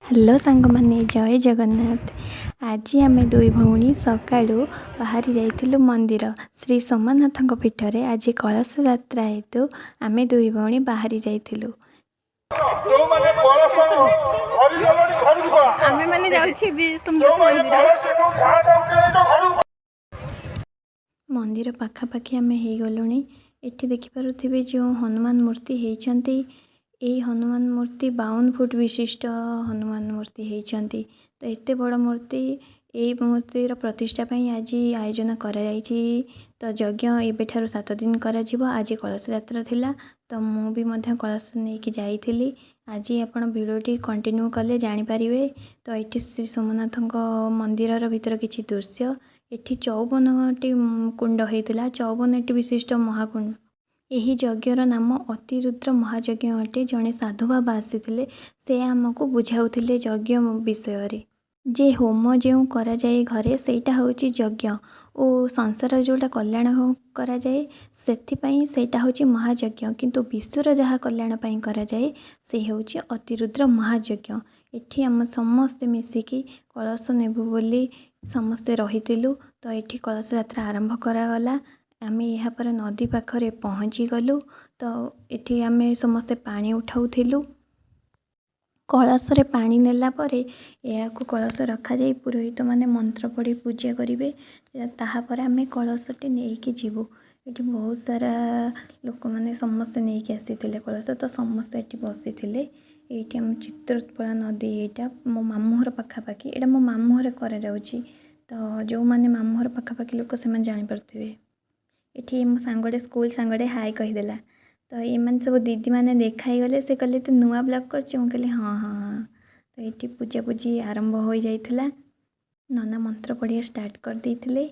Hello सांग माने जय जगन्नाथ। आज आम दुई भौणी सकाळु बाहरी जाइथिलु मंदिर श्री सोमनाथ पीठरे। आज कलश यात्रा हेतु आम दुई भौणी बाहरी जाइथिलु। आमे माने जाउछि मंदिर पाखापाखि आम हो गलुणी। एठी देखिपे जो हनुमान मूर्ति होती, ये हनुमान मूर्ति 52 फुट विशिष्ट हनुमान मूर्ति होती। तो एत बड़ मूर्ति, ये मूर्तिर प्रतिष्ठा आज आयोजन करा तो यज्ञ एबेठारु 7 दिन करा। आज कलश यात्रा थिला, तो मु भी मध्य कलश नहीं जाइली। आज आपण भिडियोटी कंटिन्यू कले जानीपारे। तो ये श्री सोमनाथ मंदिर भीतर किसी दृश्य। एठी 54टी कुंड होता, 54टी विशिष्ट महाकुंड। यही यज्ञर नाम अतिरुद्र महायज्ञ अटे। जड़े साधु बाबा आसी से आमको बुझाऊले यज्ञ विषय जे होम जो करा जाए घरे सेटा होची यज्ञ, और संसार जोटा कल्याण करा जाए सेटा होची महायज्ञ। किंतु विश्वर जहाँ कल्याण पाई करा जाए से होची अतिरुद्र महायज्ञ। एठी आम समस्ते मिसिकी कलश नेबु बोली समस्ते रहीतिलु। तो एठी कलश यात्रा आरंभ करागला। आम यहाँ पर नदी पाखरे पहुँची गलु। तो एठी आम समस्ते पानी उठाउथिलु। कलश रे पानी नेला परे या कलश रखा जाए, पुरोहित माने मंत्र पढ़ी पूजा करेंगे। ताहापर आम कलशटी नहीं जीवु। ये बहुत सारा लोक मैंने समस्ते नहीं आसी कलश, तो समस्ते ये बसी थे। ये आम चित्रोत्पला नदी, यहाँ मो मामूहर पाखापाखि, यहाँ मो मामूहर करा जाउछि। तो जो मैंने मामूहर पाखापाखि लोक से जानीपे। ये मो सांगड़े स्कूल सांगड़े हाय कहीदेला। तो ये सब दीदी मैंने देखाई गले, से कहले तू नुआ ब्लॉग कर। कहली हाँ हाँ हाँ। तो ये पूजा पूजी आरंभ हो जाइथिला। नना मंत्र पढ़िया स्टार्ट कर देइथिले।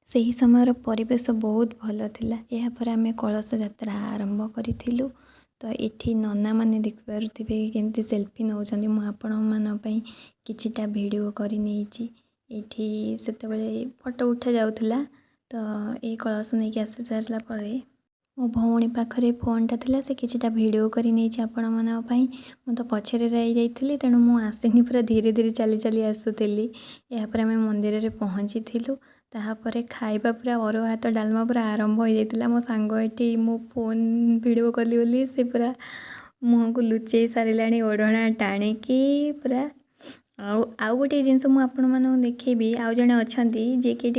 सही समय परिवेश बहुत भल थिला। यहाँ पर आम कलश यात्रा आरंभ करिथिलु। तो ये नना मैंने देखिपे केमती सेल्फी नौछंदी। मु आपण मानपाई किछिटा वीडियो करि नेछि। ये से फोटो उठा जाउथिला। तो ये कलश नहीं आसी सारा पर मो भौणी पाखरे फोनटा थिला, से किछिटा वीडियो करि नेछि आपण मानपाई। मु तो पछरे रही जाइथिली, तेणु मु आसिनी पूरा धीरे धीरे चली चली आसुथिली। यहाँ पर आम मंदिर में पहुँची थिलु। ताहापर खाइबा पूरा अरुआ भात डालमा पूरा आरंभ हो जाता। मो सांग ये मो फोन वीडियो कली बोली से पूरा मुह को लुचे सारे ओढ़ना टाणिकी पूरा। आउ गोटे जिनस मुझे आपण मानू देखेबी। आउ जड़े अच्छा जे कि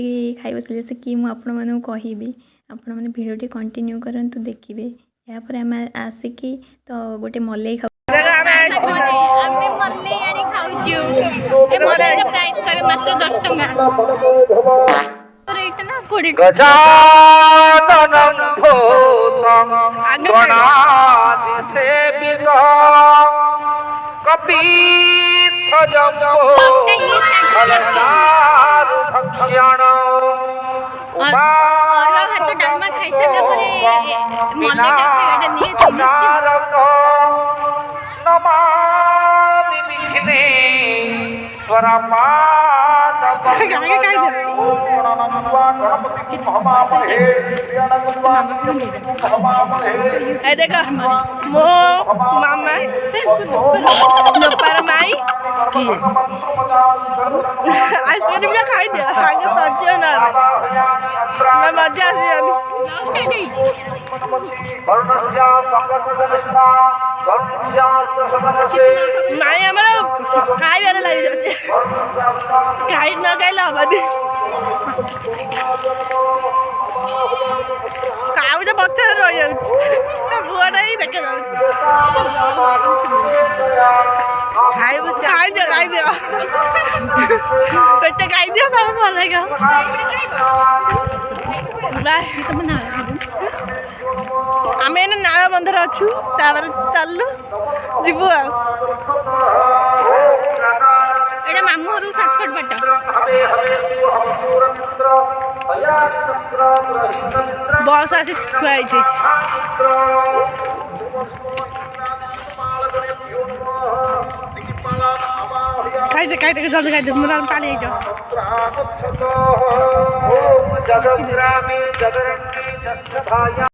खाई बसले से कि आपण मानू कहबी। आपण मैंने भिडियोटी कंटिन्यू करंतु देखिए। यहाँ पर आम आसिकी तो गोटे मलई खाऊ मात्र 10 टंका। गजाननं भूतं गणाधिसेवितं कपिध्वजं नमामि विघ्नेश्वर देखो मो मामा दोपार माई आइसक्रीम जा खाई दिया आगे सज्जो ना मैं मजा आसी माई हमारा खाई वाले लगी जाती खाई न खाइले हबनी। काऊ तो पक्षर रही जाउछि बुआटा ही देखे जाउछि। खाइबु खाई दियो पेटे खाई दियो तब भल लागियो। आम एने नाला बंधर अच्छु तापर चलु जीवु। एटा मामू हरु शॉर्टकट बाट। बस आसी खुआई ଖାଇଦେ ଜଲ୍ଦି ଖାଇଦେ ମୁଁ ନହେଲେ ପାଣି ହେଇଯିବ प्राणच्छतो ओम जगद्ग्रामे जगरण्ये जगधाया